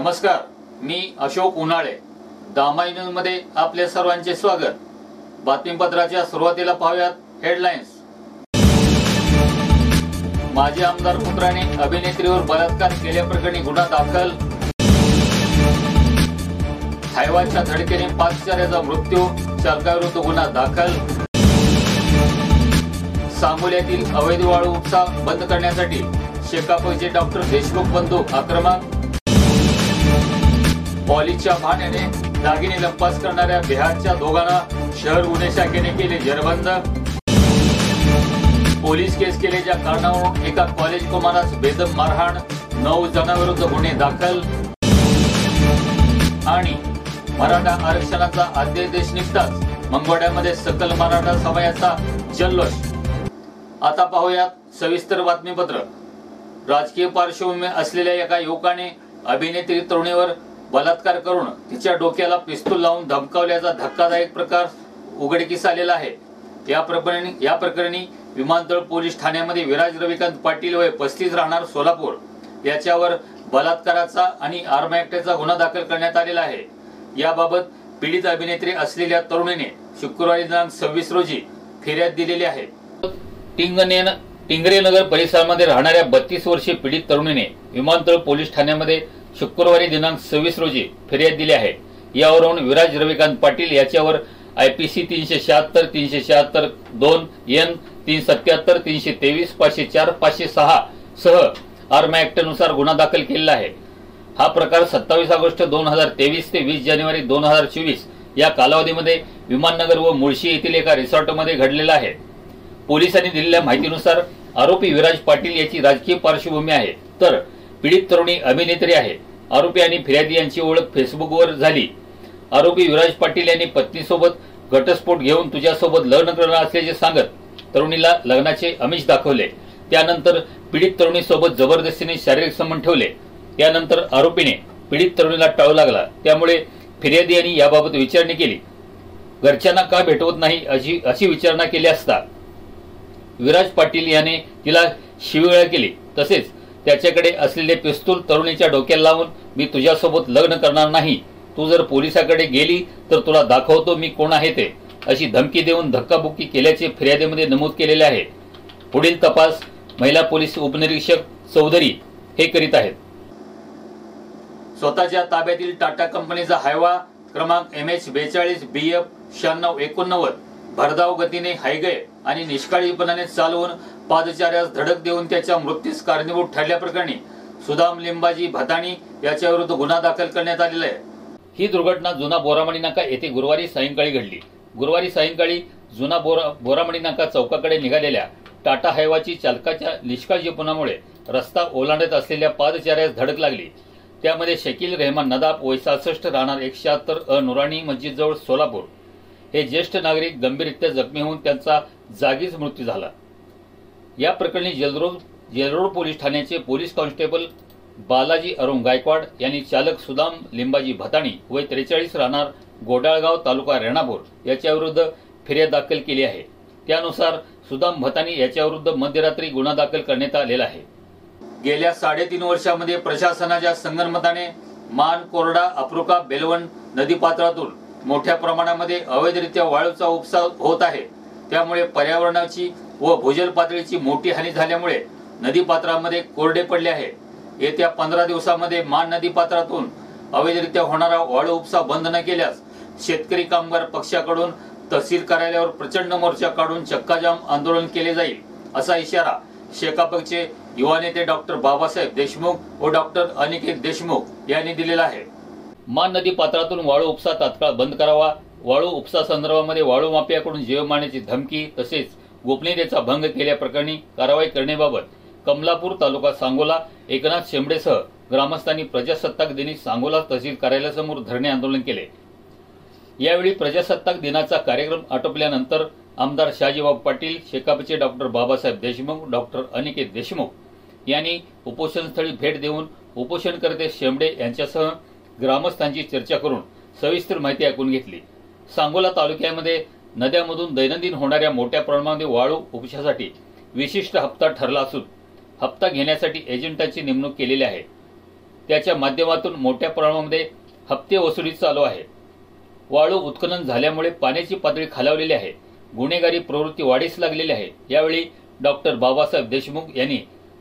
नमस्कार, मी अशोक उन्हाळे. दामाई न्यूज मध्ये आपले सर्वांचे स्वागत. बातमीपत्राच्या सुरुवातीला पाहूयात हेडलाईन्स. माजी आमदार पुत्राने अभिनेत्रीवर बलात्कार केल्याप्रकरणी गुन्हा दाखल. हायवाच्या धडकेने पादचाऱ्याचा मृत्यू, चालकाविरुद्ध गुन्हा दाखल. सांगोल्यातील अवैध वाळू उपसा बंद करण्यासाठी शेकापचे डॉक्टर देशमुख बंधू आक्रमक. पॉलिसच्या बहाण्याने दागिने लंपास करणाऱ्या बिहारच्या दोघांना शहर गुन्हे शाखेने केले जेरबंद. पोलीस केस केल्याच्या कारणावरून एका कॉलेज कुमारास बेदम मारहाण, 9 जणांविरुद्ध गुन्हे दाखल. आणि मराठा आरक्षणाचा अध्यादेश निघताच मंगळवाड्यामध्ये सकल मराठा समाजाचा जल्लोष. आता पाहूयात सविस्तर बातमीपत्र. राजकीय पार्श्वभूमी असलेल्या एका युवकाने अभिनेत्री तरुणीवर बलात्कार करून तिच्या डोक्याला पिस्तूल लावून धमकावल्याचा धक्कादायक प्रकार उघडकीस आलेला आहे. या प्रकरणी विमानतळ पोलीस ठाण्यामध्ये विराज रविकांत पाटील वय 35 राहणार सोलापूर याच्यावर बलात्काराचा आणि आर्म ऍक्टचा गुन्हा दाखल करण्यात आलेला आहे. याबाबत पीडित अभिनेत्री असलेल्या तरुणीने शुक्रवारी दिनांक 26 रोजी फिर्याद दिलेली आहे. टिंगरेनगर परिसरामध्ये राहणाऱ्या 32 वर्षीय पीडित तरुणीने विमानतळ पोलीस ठाण्यामध्ये शुक्रवारी दिनांक 26 रोजी फिर्याद दिली आहे. यावरून विराज रविकांत पाटील याच्यावर IPC 376, 376 2 N 377, 323, 504, 506 सह आर्म ऍक्ट नुसार गुन्हा दाखल केलेला आहे. हा प्रकार 27 ऑगस्ट 2023 ते 20 जानेवारी 2024 या कालावधीमध्ये विमाननगर व मुळशी येथील एका रिसॉर्टमध्ये घडलेला आहे. पोलिसांनी दिलेल्या माहितीनुसार आरोपी विराज पाटील याची राजकीय पार्श्वभूमी आहे, तर पीडित तरुणी अभिनेत्री आहे. आरोपी आणि फिर्यादी यांची ओळख फेसबुकवर झाली. आरोपी विराज पाटील यांनी पत्नीसोबत घटस्फोट घेऊन तुझ्यासोबत लग्न करणार असल्याचे सांगत तरुणीला लग्नाचे आमिष दाखवले. त्यानंतर पीडित तरुणीसोबत जबरदस्तीने शारीरिक संबंध ठेवले. त्यानंतर आरोपीने पीडित तरुणीला टाळू लागला. त्यामुळे फिर्यादी यांनी याबाबत विचारणा केली. घरच्यांना का भेटवत नाही अशी विचारणा केली असता विराज पाटील याने तिला शिवीगाळ केली. तसेच त्याच्याकडे असलेले पिस्तूल तरुणीच्या डोक्याला लावून मी तुझ्यासोबत लग्न करणार नाही, तू जर पोलिसाकडे गेली तर तुला दाखवतो मी कोण आहे ते, अशी धमकी देऊन धक्काबुक्की केल्याचे फिर्यादीमध्ये नमूद केलेले आहे. पुढील तपास महिला पोलीस उपनिरीक्षक चौधरी हे करीत आहेत. स्वतःच्या ताब्यातील टाटा कंपनीचा हायवा क्रमांक MH42 BF 9689 भरधाव गतीने हायवे आणि निष्काळजीपणाने चालवून पादचाऱ्यास धडक देऊन त्याच्या मृत्यूस कारणीभूत ठरल्याप्रकरणी सुदाम लिंबाजी भताणी याच्या विरुद्ध गुन्हा दाखल करण्यात आलेला आहे. ही दुर्घटना जुना बोरामणी नाका येथे गुरुवारी सायंकाळी घडली. गुरुवारी सायंकाळी जुना बोरामणी नाका चौकाकडे निघालेल्या टाटा हायवाची चालकाच्या निष्काळजीपणामुळे रस्ता ओलांडत असलेल्या पादचाऱ्यास धडक लागली. त्यामध्ये शकील रेहमान नदाब वय 66 राहणार 176 नुरानी मस्जिद जवळ सोलापूर हे ज्येष्ठ नागरिक गंभीररित्या जखमी होऊन त्यांचा जागीच मृत्यू झाला. या प्रकरणी जेलरोड पोलीस ठाण्याचे पोलीस कॉन्स्टेबल बालाजी अरुण गायकवाड यांनी चालक सुदाम लिंबाजी भताणी वय 43 राहणार गोडाळगाव तालुका रेणापूर याच्याविरुद्ध फिर्याद दाखल केली आहे. त्यानुसार सुदाम भताणी याच्याविरुद्ध मध्यरात्री गुन्हा दाखल करण्यात आलेला आहे. गेल्या 3.5 वर्षांमध्ये प्रशासनाच्या संगनमताने मान, कोरडा, अप्रुका, बेलवण नदीपात्रातून मोठ्या प्रमाणामध्ये अवैधरित्या वाळूचा उपसा होत आहे. त्यामुळे पर्यावरणाची व भूजल पातळीची मोठी हानी झाल्यामुळे नदीपात्रामध्ये कोरडे पडले आहे. येत्या 15 दिवसांमध्ये मान नदीपात्रातून अवैधरित्या होणारा वाळू उपसा बंद न केल्यास शेतकरी कामगार पक्षाकडून तहसील कार्यालयावर प्रचंड मोर्चा काढून चक्काजाम आंदोलन केले जाईल, असा इशारा शेकापचे युवा नेते डॉक्टर बाबासाहेब देशमुख व डॉक्टर अनिकेत देशमुख यांनी दिलेला आहे. मान नदी पात्रातून वाळू उपसा तात्काळ बंद करावा. वाळू उपसा संदर्भामध्ये वाळू माफियाकडून जीव मारण्याची धमकी तसेच गोपनीयतेचा भंग केल्याप्रकरणी कारवाई करण्याबाबत कमलापूर तालुका सांगोला एकनाथ शेंबडेसह ग्रामस्थांनी प्रजासत्ताक दिनी सांगोला तहसील कार्यालयासमोर धरणे आंदोलन केले. यावेळी प्रजासत्ताक दिनाचा कार्यक्रम आटोपल्यानंतर आमदार शहाजीबाबू पाटील, शेकापचे डॉक्टर बाबासाहेब देशमुख, डॉक्टर अनिकेत देशमुख यांनी उपोषणस्थळी भेट देऊन उपोषणकर्ते शेंबडे यांच्यासह ग्रामस्थांची चर्चा करून सविस्तर माहिती ऐकून घेतली. सांगोला तालुक्यामध्ये नद्यांमधून दैनंदिन होणाऱ्या मोठ्या प्रमाणामध्ये वाळू उपशासाठी विशिष्ट हप्ता ठरला असून हप्ता घेण्यासाठी एजंटाची नेमणूक केलेली आहे. त्याच्या माध्यमातून मोठ्या प्रमाणामध्ये हप्ते वसुली चालू आहे। वाळू उत्खनन झाल्यामुळे पाण्याची पातळी खालावलेली आहे, गुन्हेगारी प्रवृत्ती वाढीस लागलेली आहे। यावेळी डॉक्टर बाबासाहेब देशमुख यांनी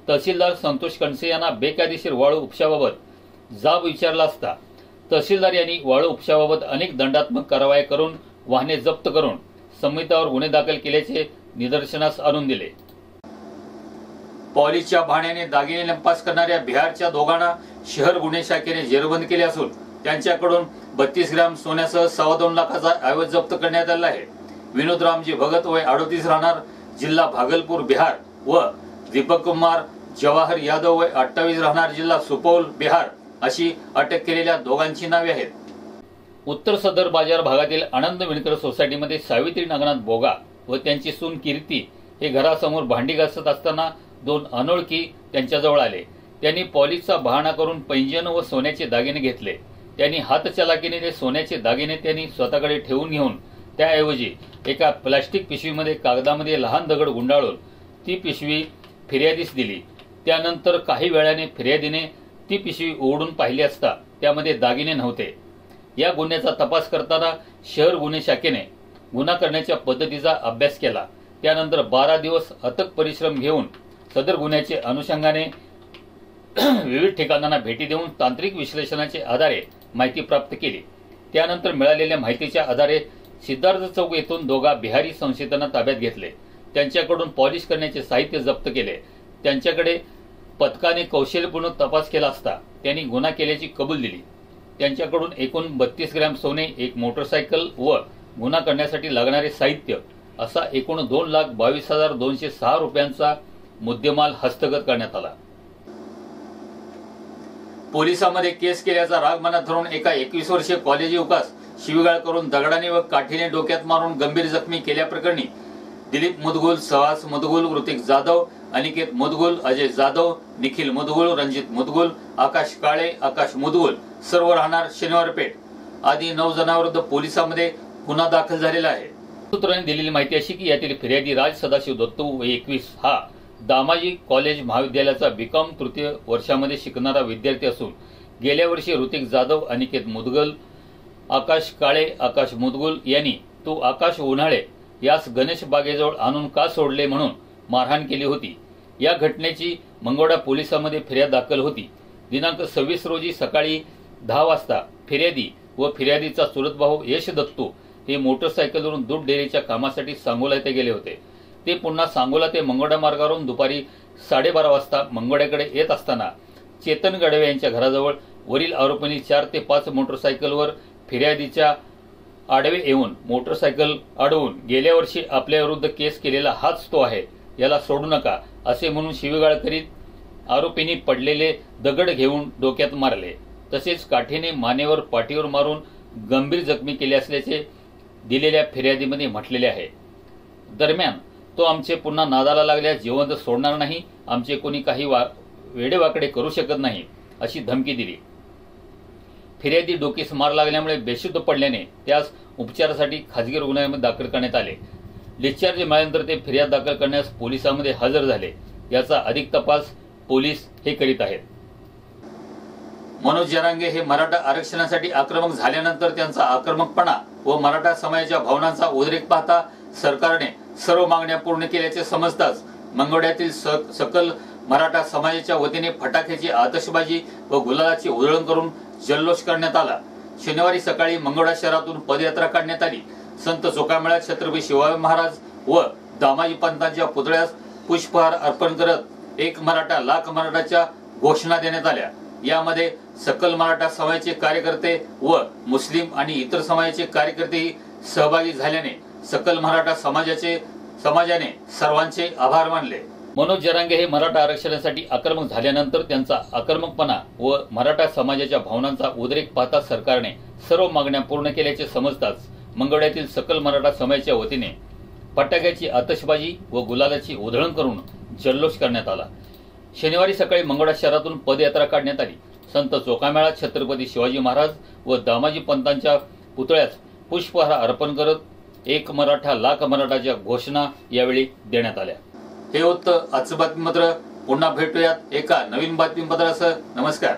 तहसीलदार संतोष कणसे यांना बेकायदेशीर वाळू उपशाबाबत जाब विचारला असता तहसीलदार यांनी वाळू उपशाबाबत अनेक दंडात्मक कारवाई करून वाहने जप्त करून संहितावर गुन्हे दाखल केल्याचे निदर्शनास आणून दिले। पॉलिसच्या बहाण्याने दागिने लंपास करणाऱ्या बिहारच्या दोघांना शहर गुन्हे शाखेने जेरबंद केले असून त्यांच्याकडून 32 ग्रॅम सोन्यासह 2.25 लाखाचा ऐवज जप्त करण्यात आला आहे। विनोद रामजी भगत वय 38 राहणार जिल्हा भागलपूर बिहार व दीपक कुमार जवाहर यादव वय 28 राहणार जिल्हा सुपौल बिहार अशी अटक केलेल्या दोघांची नावे आहेत। उत्तर सदर बाजार भागातील आनंद विणकर सोसायटीमध्ये सावित्री नागनाथ बोगा व त्यांची सून कीर्ती हे घरासमोर भांडी घासत असताना 2 अनोळखी त्यांच्याजवळ आले। त्यांनी पॉलिसचा बहाणा करून पैंजण व सोन्याचे दागिने घेतले। त्यांनी हातचलाकीने ते सोन्याचे दागिने त्यांनी स्वतःकडे ठेवून घेऊन त्याऐवजी एका प्लास्टिक पिशवीमध्ये कागदामध्ये लहान दगड गुंडाळून ती पिशवी फिर्यादीस दिली। त्यानंतर काही वेळाने फिर्यादीने ती पिशवी उघडून पाहिली असता त्यामध्ये दागिने नव्हते। या गुन्ह्याचा तपास करताना शहर गुन्हे शाखेने गुन्हा करण्याच्या पद्धतीचा अभ्यास केला। त्यानंतर 12 दिवस अथक परिश्रम घेऊन सदर गुन्ह्याचे अनुषंगाने विविध ठिकाणांना भेटी देऊन तांत्रिक विश्लेषणाच्या आधारे माहिती प्राप्त केली। त्यानंतर मिळालेल्या माहितीच्या आधारे सिद्धार्थ चौक येथून दोघा बिहारी संशयितांना ताब्यात घेतले। त्यांच्याकडून पॉलिश करण्याचे साहित्य जप्त केले। त्यांच्याकडे पथकाने कौशल्यपूर्ण तपास केला असता त्यांनी गुन्हा केल्याची कबूल दिली। त्यांच्याकडून एकूण 32 ग्रॅम सोने, एक मोटरसायकल व गुन्हा करण्यासाठी लागणारे साहित्य असा एकूण 2,22,206 रुपयांचा मुद्देमाल हस्तगत करण्यात आला। पोलिसांमध्ये केस केल्याचा राग मनात धरून एका 21 वर्षीय कॉलेज युवकास शिवीगाळ करून दगडाने व काठीने डोक्यात मारून गंभीर जखमी केल्याप्रकरणी दिलीप मुदगुल, सहवास मुदगुल, ऋतिक जाधव, अनिकेत मुदगुल, अजय जाधव, निखिल मुदगुल, रणजित मुदगुल, आकाश काळे, आकाश मुदगुल सर्व राहणार शनिवारपेठ आदी 9 जणांविरुद्ध पोलिसांमध्ये गुन्हा दाखल झालेला आहे। सूत्रांनी दिलेली माहिती अशी की यातील फिर्यादी राज सदाशिव दत्तू वय 21 हा दामाजी कॉलेज महाविद्यालयाचा बीकॉम तृतीय वर्षामध्ये शिकणारा विद्यार्थी असून गेल्या वर्षी ऋतिक जाधव, अनिकेत मुदगल, आकाश काळे, आकाश मुदगुल यांनी तो आकाश उन्हाळे यास गणेश बागेजवळ आणून का सोडले म्हणून मारहाण केली होती। या घटनेची मंगोडा पोलिसांमध्ये फिर्याद दाखल होती। दिनांक 26 रोजी सकाळी 10 वाजता फिर्यादी व फिर्यादीचा चुलत भाऊ यश दत्तू हे मोटरसायकलवरून दूध डेअरीच्या कामासाठी सांगोला येथे गेले होते। ते पुन्हा सांगोला ते मंगोडा मार्गावरून दुपारी 12:30 वाजता मंगोड्याकडे येत असताना चेतन गडवे यांच्या घराजवळ वरील आरोपींनी 4 ते 5 मोटरसायकलवर फिर्यादीच्या आडवे येऊन मोटरसायकल अडवून गेल्या वर्षी आपल्या विरुद्ध केस केलेला हाच तो आहे, याला सोडू नका असे म्हणून शिवीगाळ करीत आरोपींनी पडलेले दगड घेऊन डोक्यात मारले। तसेच काठीने मानेवर, पाठीवर मारून गंभीर जखमी केले असल्याचे दिलेल्या फिर्यादीमध्ये म्हटलेले आहे। दरम्यान तो आमचे पुन्हा नादाला लागल्यास जिवंत सोडणार नाही, आमचे कोणी काही वेडेवाकडे करू शकत नाही अशी धमकी दिली। फिर्यादी डोकीस मार लागल्यामुळे बेशुद्ध पडल्याने त्यास उपचारासाठी खाजगी रुग्णालयामध्ये दाखल करण्यात आले। डिस्चार्ज मिळाल्यानंतर ते फिर्याद दाखल करण्यास पोलिसांमध्ये हजर झाले। याचा अधिक तपास पोलीस हे करीत आहेत। मनोज जरांगे हे मराठा आरक्षणासाठी आक्रमक झाल्यानंतर त्यांचा आक्रमकपणा व मराठा समाजाच्या भावनांचा उद्रेक पाहता सरकारने सर्व मागण्या पूर्ण केल्याचे समजताच मंगोड्यातील सकल मराठा समाजाच्या वतीने फटाक्याची आतषबाजी व गुलालाची उधळण करून जल्लोष करण्यात आला। शनिवारी सकाळी मंगोडा शहरातून पदयात्रा काढण्यात आली। संत चोखामेळ्यात छत्रपती शिवाजी महाराज व दामाजी पंतांच्या पुतळ्यास पुष्पहार अर्पण करत एक मराठा लाख मराठाच्या घोषणा देण्यात आल्या। यामध्ये सकल मराठा समाजाचे कार्यकर्ते व मुस्लिम आणि इतर समाजाचे कार्यकर्तेही सहभागी झाल्याने सकल मराठा समाजाने सर्वांचे आभार मानले। मनोज जरांगे हे मराठा आरक्षणासाठी आक्रमक झाल्यानंतर त्यांचा आक्रमकपणा व मराठा समाजाच्या भावनांचा उद्रेक पाहता सरकारने सर्व मागण्या पूर्ण केल्याचे समजताच मंगोड्यातील सकल मराठा समाजाच्या वतीने फटाक्याची आतषबाजी व गुलालाची उधळण करून जल्लोष करण्यात आला। शनिवारी सकाळी मंगोडा शहरातून पदयात्रा काढण्यात आली। संत चोखामेळ्यात छत्रपती शिवाजी महाराज व दामाजी पंतांच्या पुतळ्यास पुष्पहार अर्पण करत एक मराठा लाख मराठाच्या घोषणा यावेळी देण्यात आल्या। हे होतं आजचं बातमीपत्र। पुन्हा भेटूयात एका नवीन बातमीपत्रासह। नमस्कार।